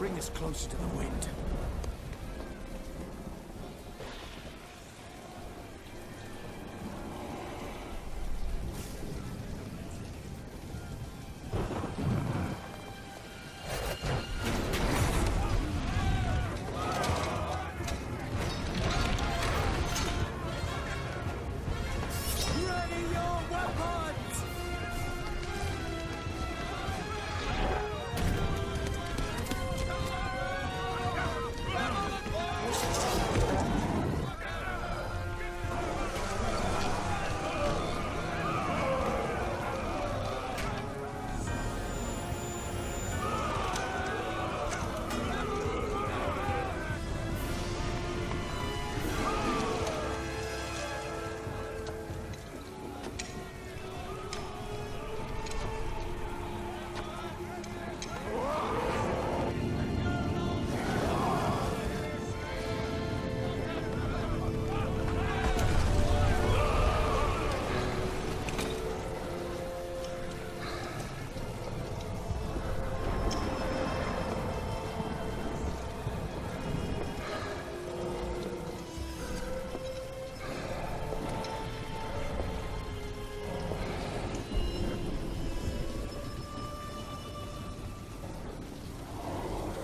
Bring us closer to the wind.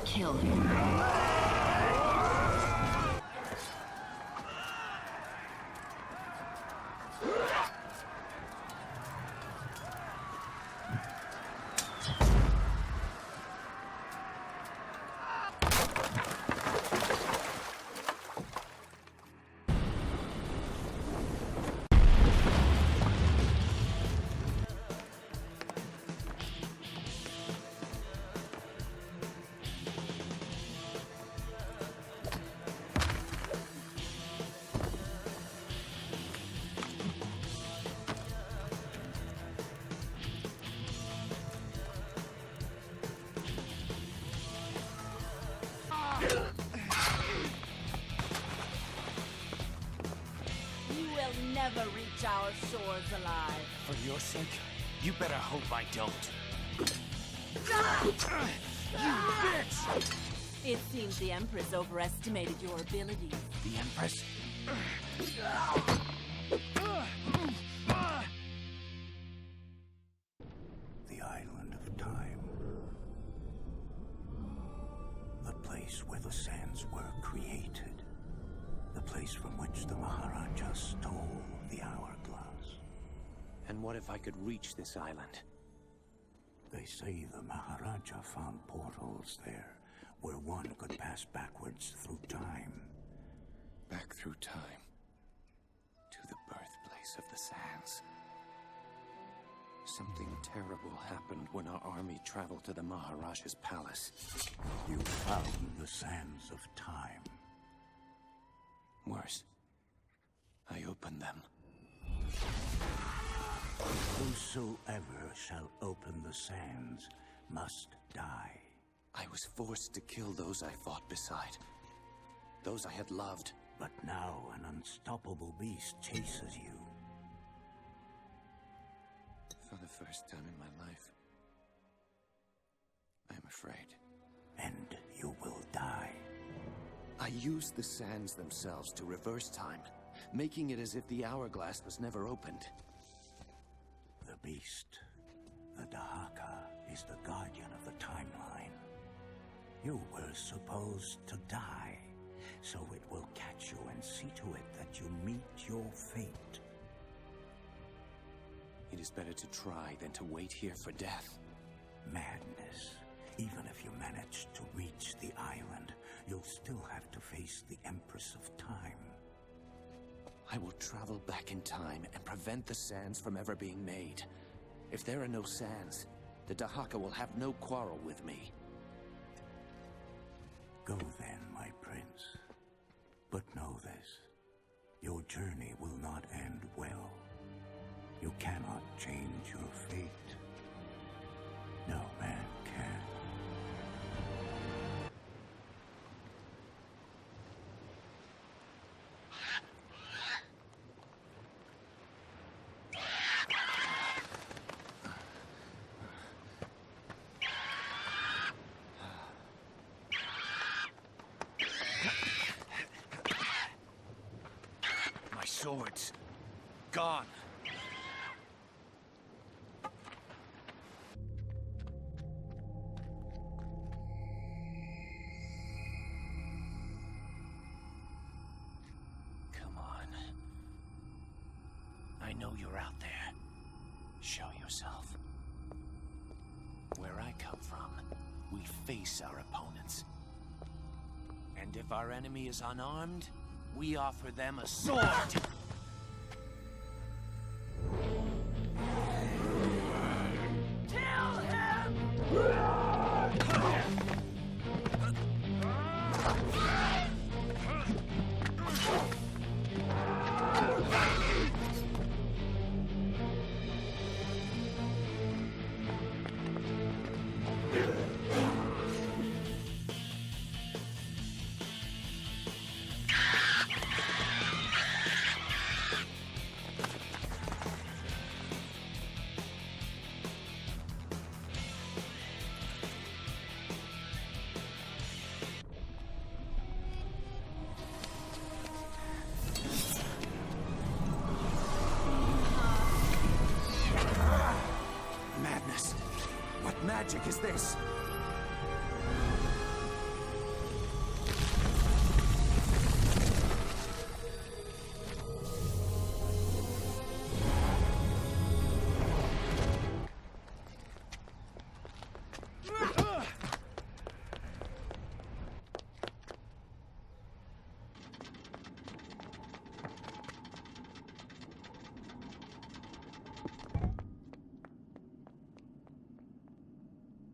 Kill him. Never reach our shores alive. For your sake, you better hope I don't. You bitch! It seems the Empress overestimated your abilities. The Empress? The island of time. The place where the sands were created. The place from which the Maharaja stole the hourglass. And what if I could reach this island? They say the Maharaja found portals there, where one could pass backwards through time. Back through time. To the birthplace of the sands. Something terrible happened when our army traveled to the Maharaja's palace. You found the sands of time. Worse, I opened them. Whosoever shall open the sands must die. I was forced to kill those I fought beside. Those I had loved. But now an unstoppable beast chases you. For the first time in my life, I am afraid. And you will die. I used the sands themselves to reverse time, making it as if the hourglass was never opened. The beast, the Dahaka, is the guardian of the timeline. You were supposed to die, so it will catch you and see to it that you meet your fate. It is better to try than to wait here for death. Madness. Even if you manage to reach the island, you'll still have to face the Empress of Time. I will travel back in time and prevent the sands from ever being made. If there are no sands, the Dahaka will have no quarrel with me. Go then, my prince. But know this. Your journey will not end well. You cannot change your fate. No man can. swords. Gone. Come on. I know you're out there. Show yourself. Where I come from, we face our opponents. And if our enemy is unarmed, we offer them a sword! Kill him! Madness! What magic is this?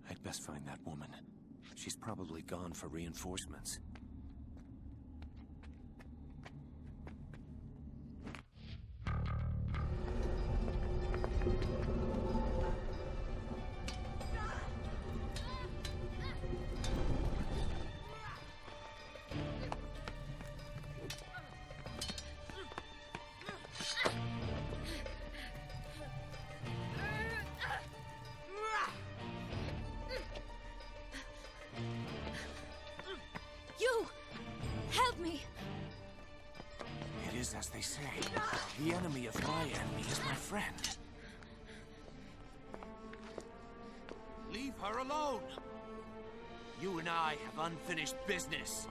I'd best find that woman. She's probably gone for reinforcements. Help me! It is as they say. The enemy of my enemy is my friend. Leave her alone! You and I have unfinished business.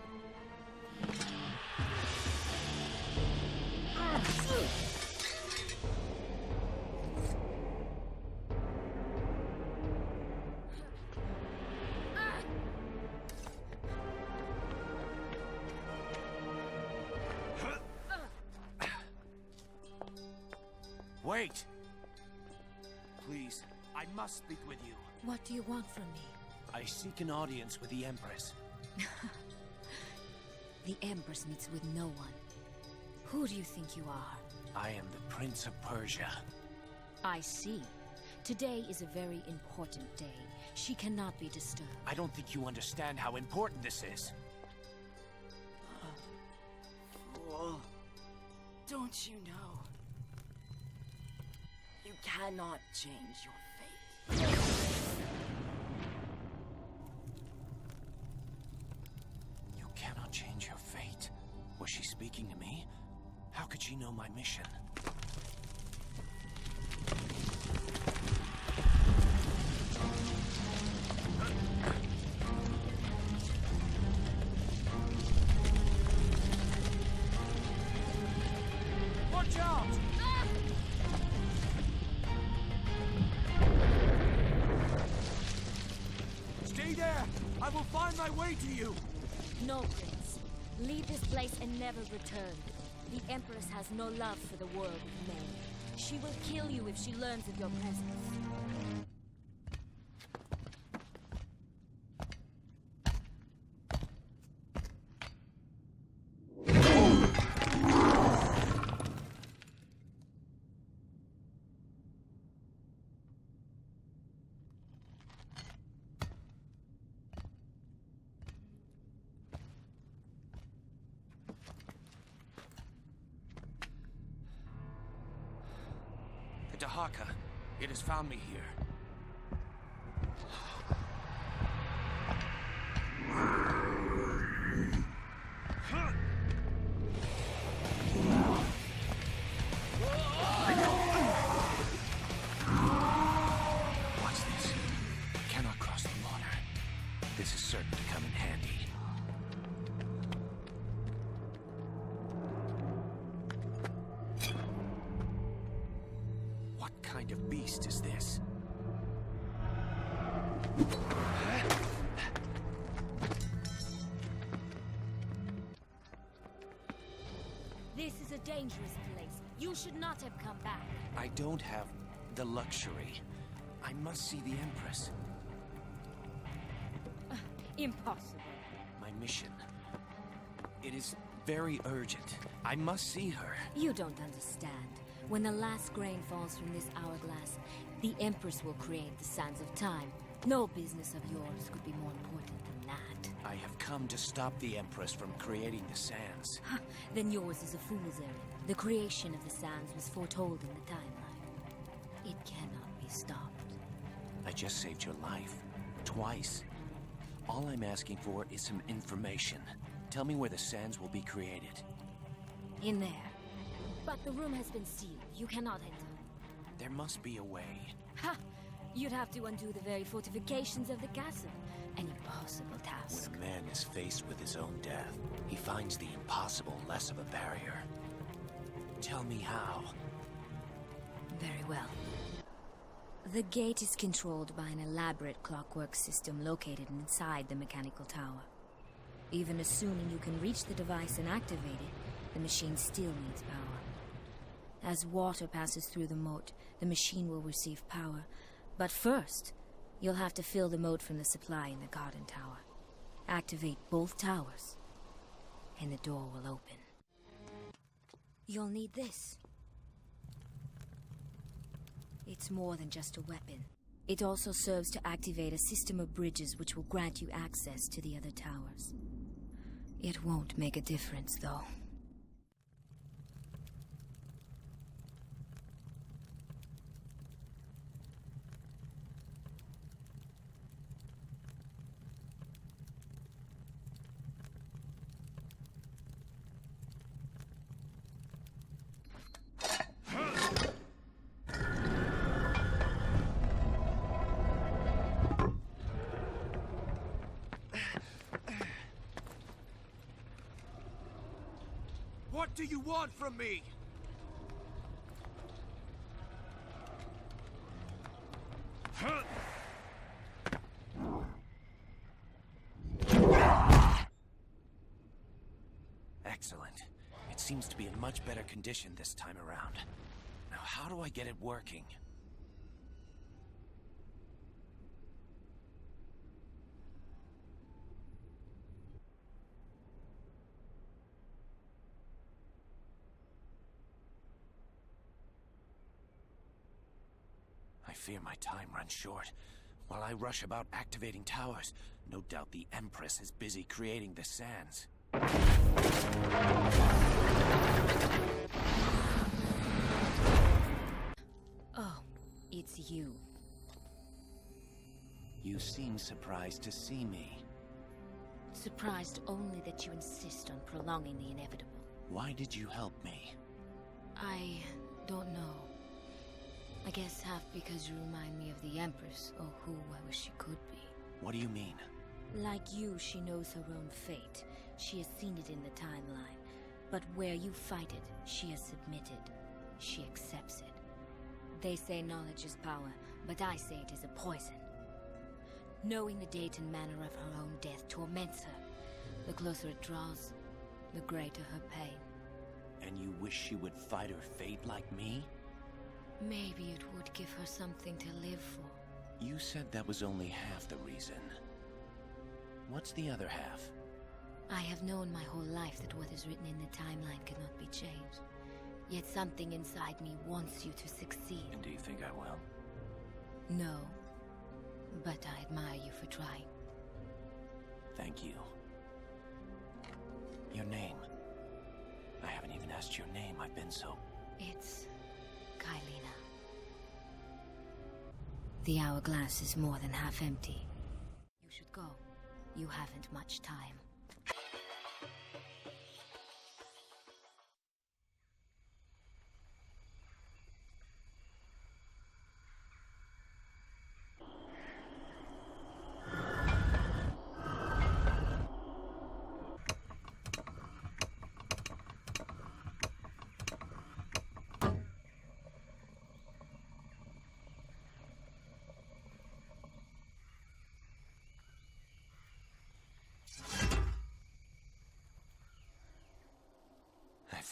Wait! Please, I must speak with you. What do you want from me? I seek an audience with the Empress. The Empress meets with no one. Who do you think you are? I am the Prince of Persia. I see. Today is a very important day. She cannot be disturbed. I don't think you understand how important this is. Fool. Don't you know? You cannot change your fate. You cannot change your fate. Was she speaking to me? How could she know my mission? Watch out! Stay there! I will find my way to you! No, Prince. Leave this place and never return. The Empress has no love for the world of men. She will kill you if she learns of your presence. The Dahaka. It has found me here. kind of beast is this? This is a dangerous place. You should not have come back. I don't have the luxury. I must see the Empress. Impossible. My mission. It is very urgent. I must see her. You don't understand. When the last grain falls from this hourglass, the Empress will create the sands of time. No business of yours could be more important than that. I have come to stop the Empress from creating the sands. Then yours is a fool's errand. The creation of the sands was foretold in the timeline. It cannot be stopped. I just saved your life. Twice. All I'm asking for is some information. Tell me where the sands will be created. In there. But the room has been sealed. You cannot enter. There must be a way. Ha! You'd have to undo the very fortifications of the castle. An impossible task. When a man is faced with his own death, he finds the impossible less of a barrier. Tell me how. Very well. The gate is controlled by an elaborate clockwork system located inside the mechanical tower. Even assuming you can reach the device and activate it, the machine still needs power. As water passes through the moat, the machine will receive power. But first, you'll have to fill the moat from the supply in the garden tower. Activate both towers, and the door will open. You'll need this. It's more than just a weapon. It also serves to activate a system of bridges which will grant you access to the other towers. It won't make a difference, though. What do you want from me? Excellent. It seems to be in much better condition this time around. Now, how do I get it working? I fear my time runs short. While I rush about activating towers, no doubt the Empress is busy creating the sands. Oh, it's you. You seem surprised to see me. Surprised only that you insist on prolonging the inevitable. Why did you help me? I don't know. I guess half because you remind me of the Empress, or who I wish she could be. What do you mean? Like you, she knows her own fate. She has seen it in the timeline. But where you fight it, she has submitted. She accepts it. They say knowledge is power, but I say it is a poison. Knowing the date and manner of her own death torments her. The closer it draws, the greater her pain. And you wish she would fight her fate like me? Maybe it would give her something to live for. You said that was only half the reason. What's the other half? I have known my whole life that what is written in the timeline cannot be changed. Yet something inside me wants you to succeed. And do you think I will? No. But I admire you for trying. Thank you. Your name. I haven't even asked your name. I've been so... It's... Kylina. The hourglass is more than half empty. You should go. You haven't much time.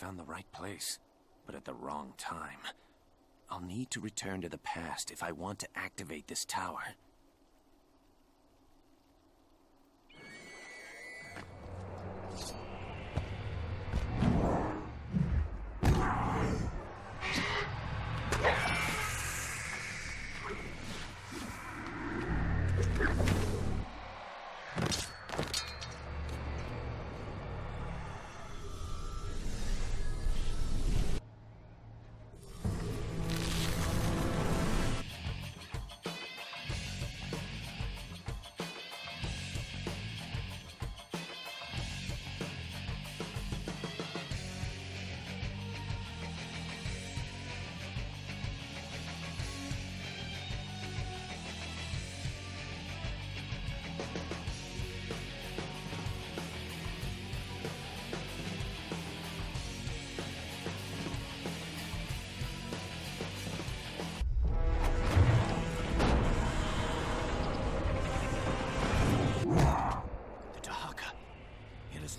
found the right place, but at the wrong time. I'll need to return to the past if I want to activate this tower.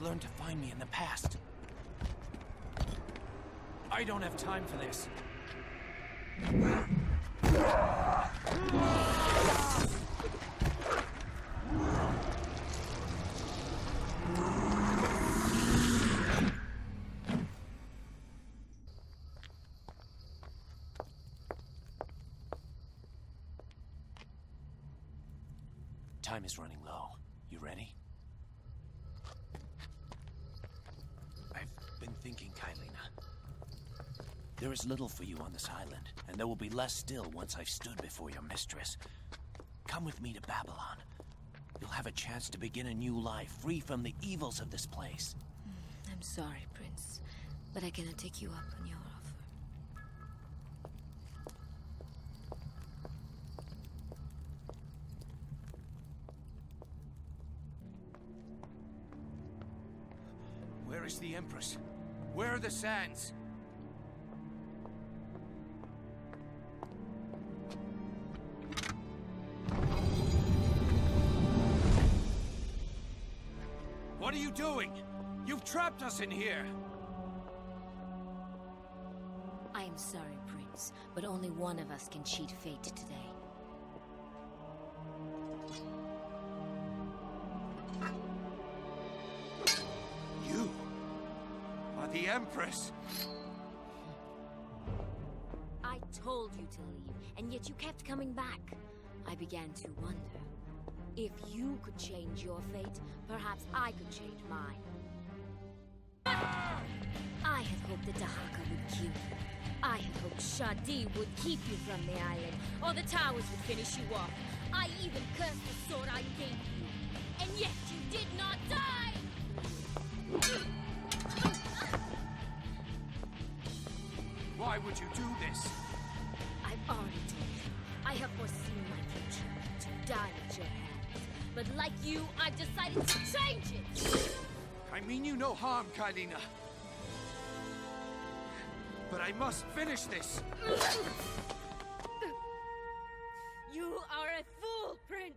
Learn to find me in the past. I don't have time for this. Time is running low. You ready? Been thinking, Kailina. There is little for you on this island, and there will be less still once I've stood before your mistress. Come with me to Babylon. You'll have a chance to begin a new life, free from the evils of this place. I'm sorry, Prince, but I cannot take you up on your offer. Where is the Empress? Where are the sands? What are you doing? You've trapped us in here! I am sorry, Prince, but only one of us can cheat fate today. You are the Empress! I told you to leave, and yet you kept coming back. I began to wonder. If you could change your fate, perhaps I could change mine. I had hoped that Dahaka would kill you. I had hoped Shadi would keep you from the island, or the towers would finish you off. I even cursed the sword I gave you, and yet you did not die! Why would you do this? I've already told you. I have foreseen my future, to die at your hands. But like you, I've decided to change it! I mean you no harm, Kailina. But I must finish this! You are a fool, Prince!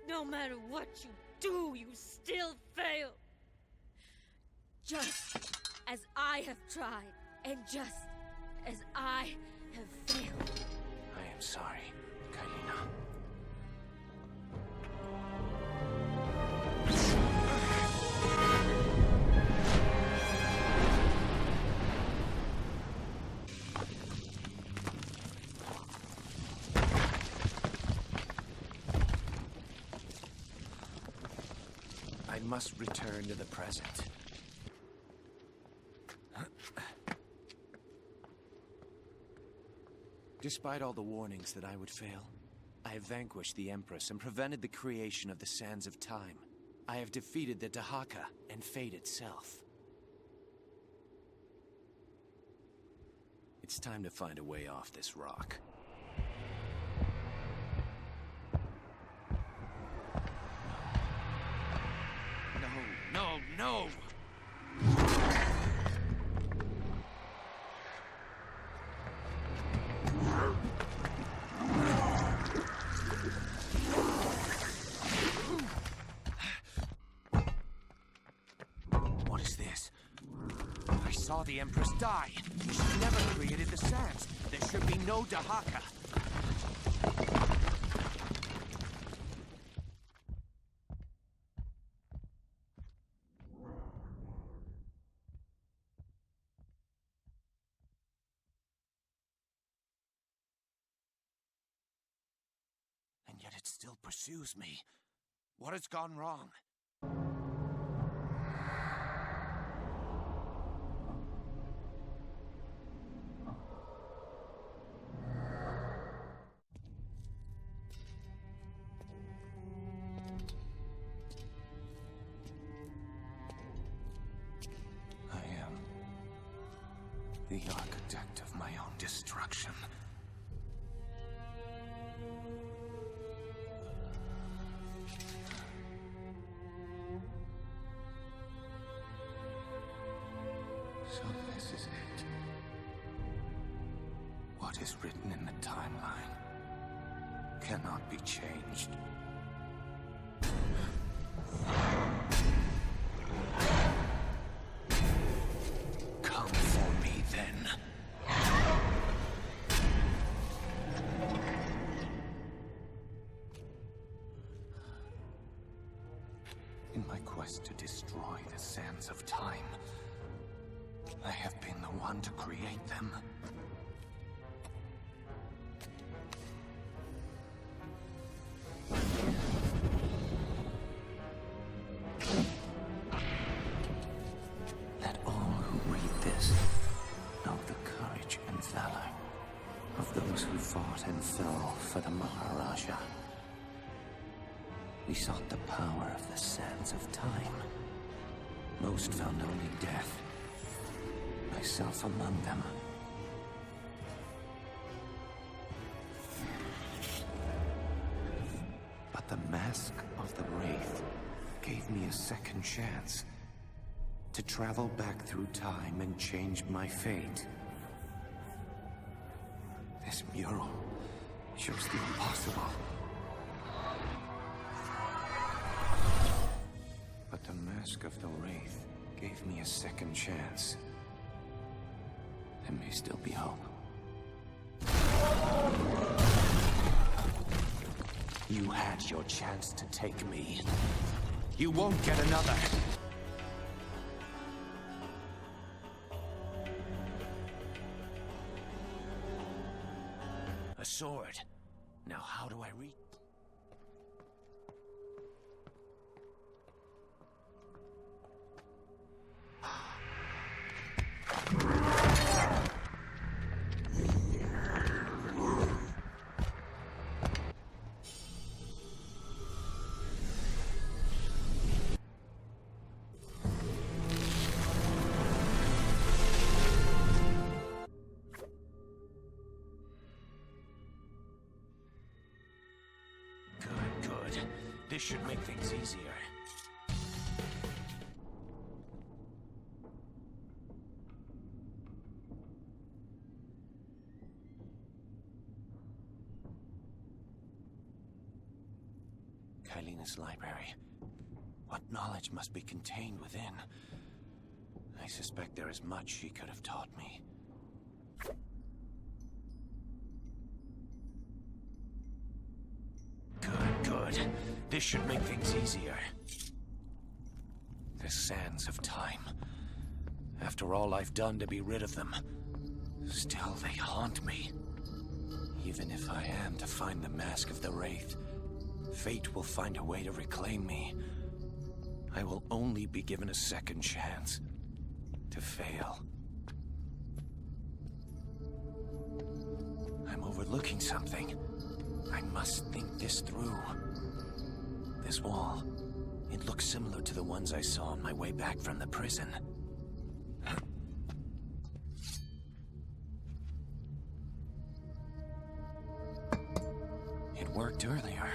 No matter what you do, you still fail! Just as I have tried, and just as I have failed. I am sorry, Kailina. I must return to the present. Despite all the warnings that I would fail, I have vanquished the Empress and prevented the creation of the Sands of Time. I have defeated the Dahaka and fate itself. It's time to find a way off this rock. No, no, no! What is this? I the Empress die. She never created the sands. There should be no Dahaka. And yet it still pursues me. What has gone wrong? The architect of my own destruction. So this is it. What is written in the timeline cannot be changed. Come for me, then. In my quest to destroy the sands of time, I have been the one to create them. Let all who read this know the courage and valor of those who fought and fell for the Maharaja. We sought the power of the sands of time. Most found only death. Myself among them. But the mask of the Wraith gave me a second chance to travel back through time and change my fate. This mural shows the impossible. But the mask of the Wraith gave me a second chance. There may still be hope. You had your chance to take me. You won't get another. A sword. Now how do I read? Good. This should make things easier. Kailina's library. What knowledge must be contained within? I suspect there is much she could have taught me. Good. This should make things easier. The sands of time. After all I've done to be rid of them, still they haunt me. Even if I am to find the mask of the Wraith, fate will find a way to reclaim me. I will only be given a second chance to fail. I'm overlooking something. I must think this through. This wall, it looks similar to the ones I saw on my way back from the prison. It worked earlier.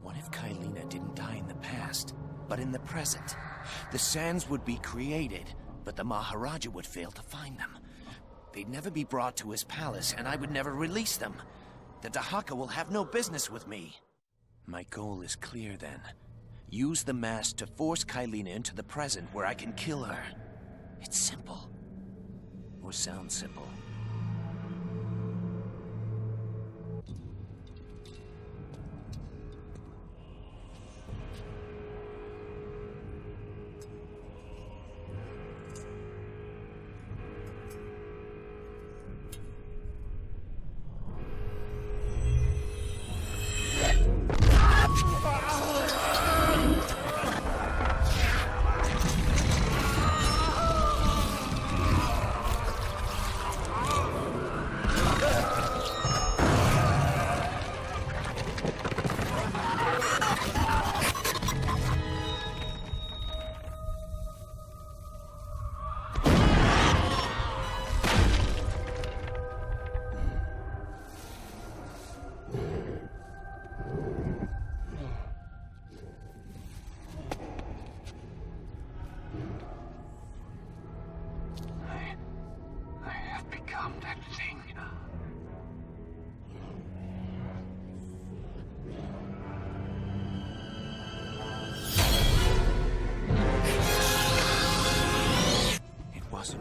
What if Kailina didn't die in the past, but in the present? The sands would be created, but the Maharaja would fail to find them. They'd never be brought to his palace, and I would never release them. The Dahaka will have no business with me. My goal is clear then. Use the mask to force Kylina into the present where I can kill her. It's simple. Or sounds simple.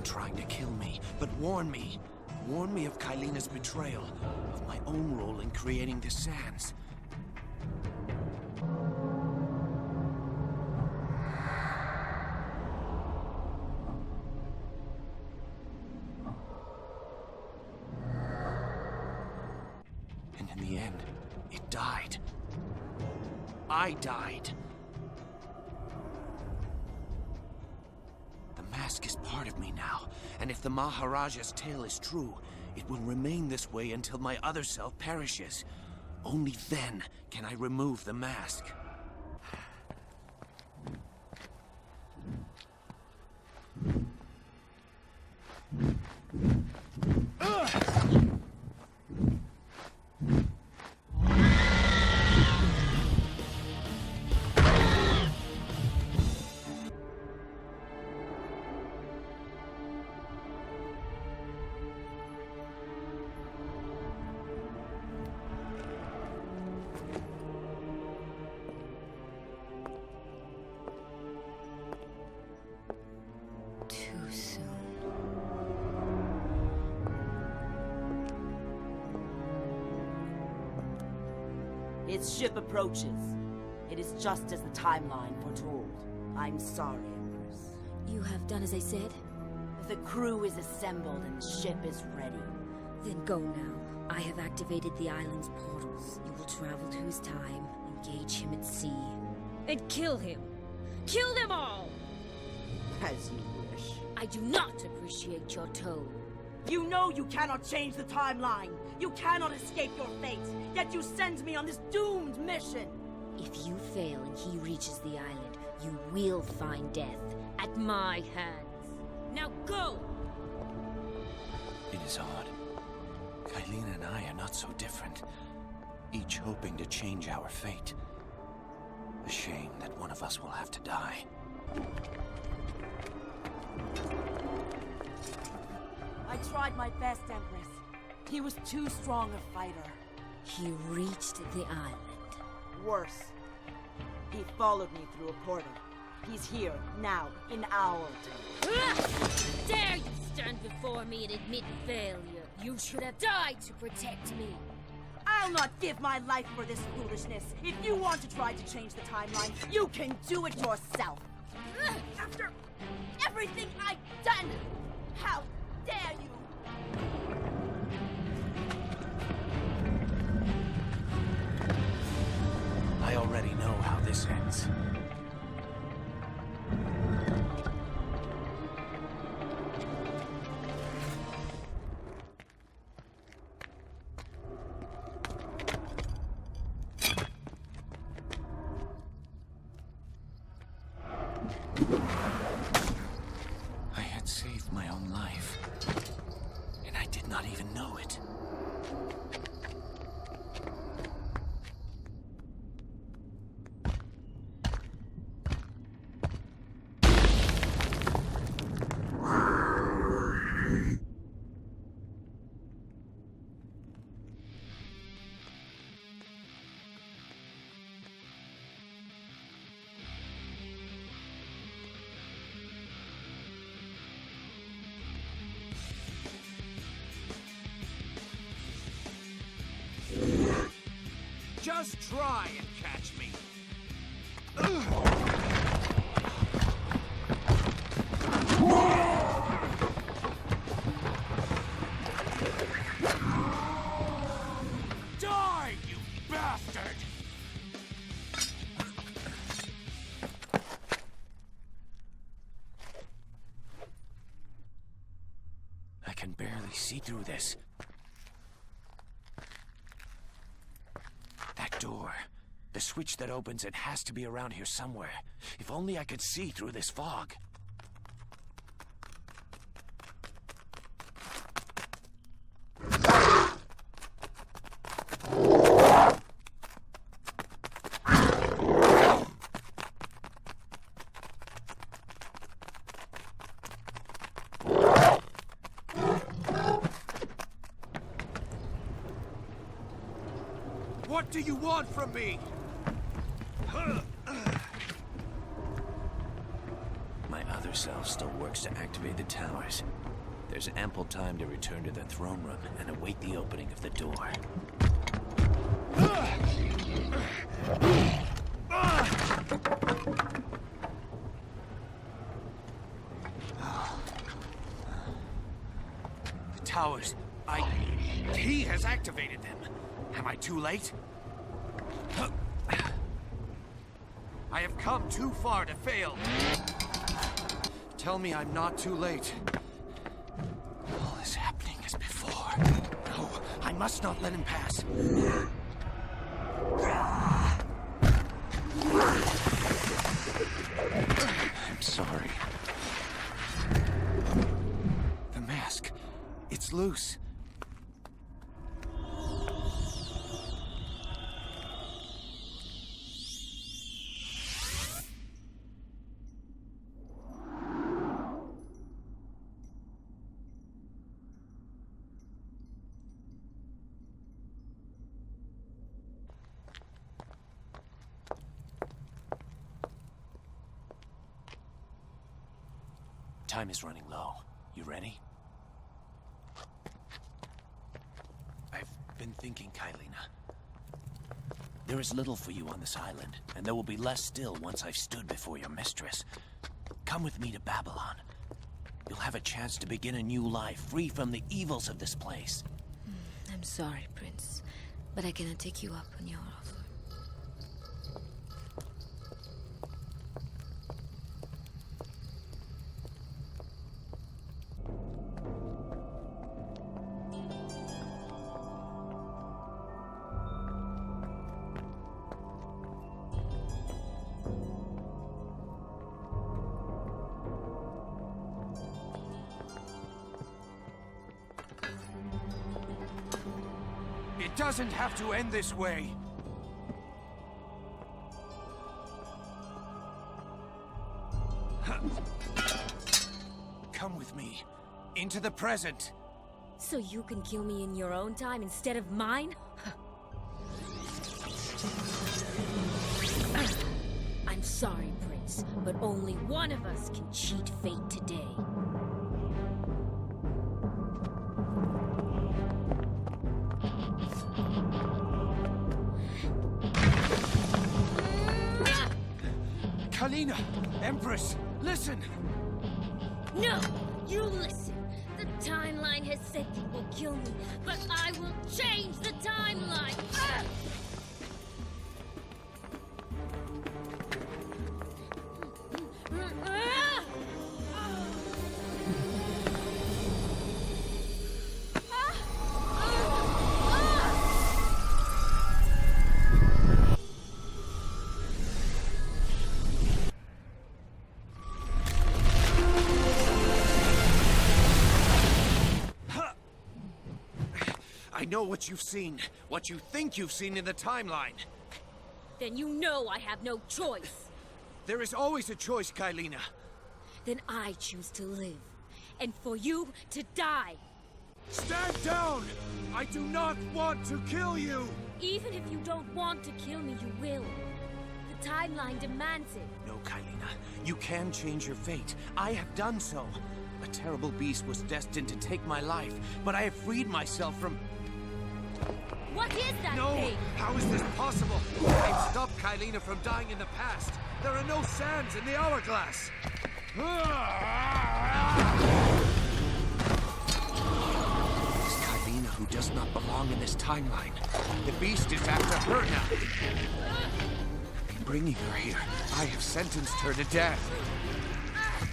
Trying to kill me, but warn me. Warn me of Kylina's betrayal, of my own role in creating the sands. And in the end, it died. I died. The mask is part of me now, and if the Maharaja's tale is true, it will remain this way until my other self perishes. Only then can I remove the mask. Its ship approaches. It is just as the timeline foretold. I'm sorry, Empress. You have done as I said? The crew is assembled and the ship is ready. Then go now. I have activated the island's portals. You will travel to his time, engage him at sea, and kill him! Kill them all! As you wish. I do not appreciate your tone. You know you cannot change the timeline. You cannot escape your fate. Yet you send me on this doomed mission. If you fail and he reaches the island, you will find death at my hands. Now go! It is odd. Kylina and I are not so different. Each hoping to change our fate. A shame that one of us will have to die. I tried my best, Empress. He was too strong a fighter. He reached the island. Worse. He followed me through a portal. He's here, now, in our time. Dare you stand before me and admit failure? You should have died to protect me. I'll not give my life for this foolishness. If you want to try to change the timeline, you can do it yourself. After everything I've done, how dare you? I already know how this ends. I had saved my own life, and I did not even know it. Just try and catch me. Die, you bastard! I can barely see through this. That door. The switch that opens it has to be around here somewhere. If only I could see through this fog. What do you want from me? My other self still works to activate the towers. There's ample time to return to the throne room and await the opening of the door. The towers. He has activated them. Am I too late? I have come too far to fail. Tell me I'm not too late. All is happening as before. No, I must not let him pass. I'm sorry. The mask. It's loose. Time is running low. You ready? I've been thinking, Kailina. There is little for you on this island, and there will be less still once I've stood before your mistress. Come with me to Babylon. You'll have a chance to begin a new life, free from the evils of this place. I'm sorry, Prince, but I cannot take you up on your offer. It doesn't have to end this way. Come with me. Into the present. So you can kill me in your own time instead of mine? I'm sorry, Prince, but only one of us can cheat fate today. Kalina! Empress! Listen! No! You listen! The timeline has said you will kill me, but I will change the timeline! Ah! I know what you've seen, what you think you've seen in the timeline. Then you know I have no choice. There is always a choice, Kailina. Then I choose to live, and for you to die. Stand down! I do not want to kill you! Even if you don't want to kill me, you will. The timeline demands it. No, Kailina. You can change your fate. I have done so. A terrible beast was destined to take my life, but I have freed myself from... What is that No! thing? How is this possible? I've stopped Kylina from dying in the past. There are no sands in the hourglass. It's Kylina who does not belong in this timeline. The beast is after her now. In bringing her here, I have sentenced her to death.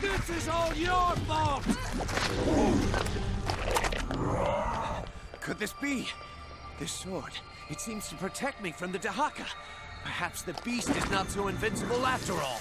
This is all your fault! Could this be? This sword, it seems to protect me from the Dahaka. Perhaps the beast is not so invincible after all.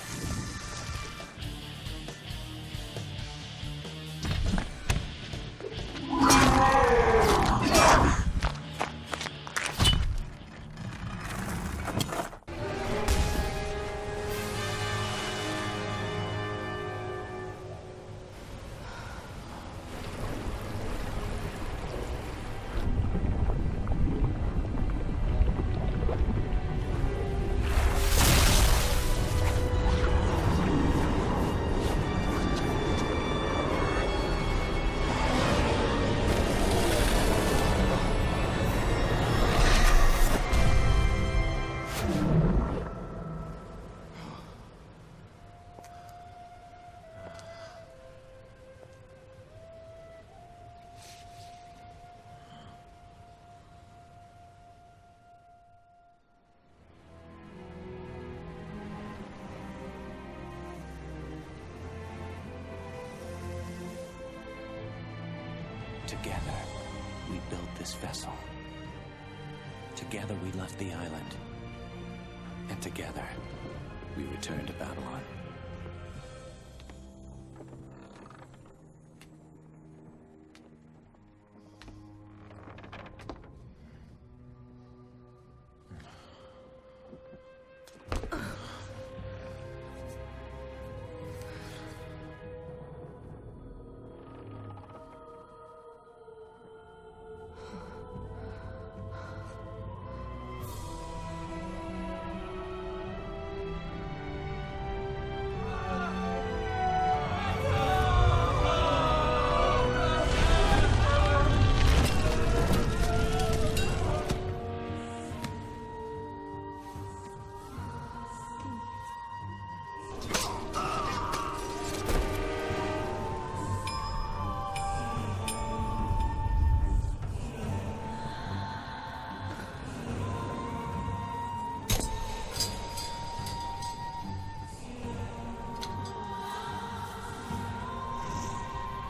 Together, we built this vessel. Together, we left the island. And together, we returned to Babylon.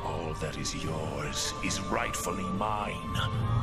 All that is yours is rightfully mine.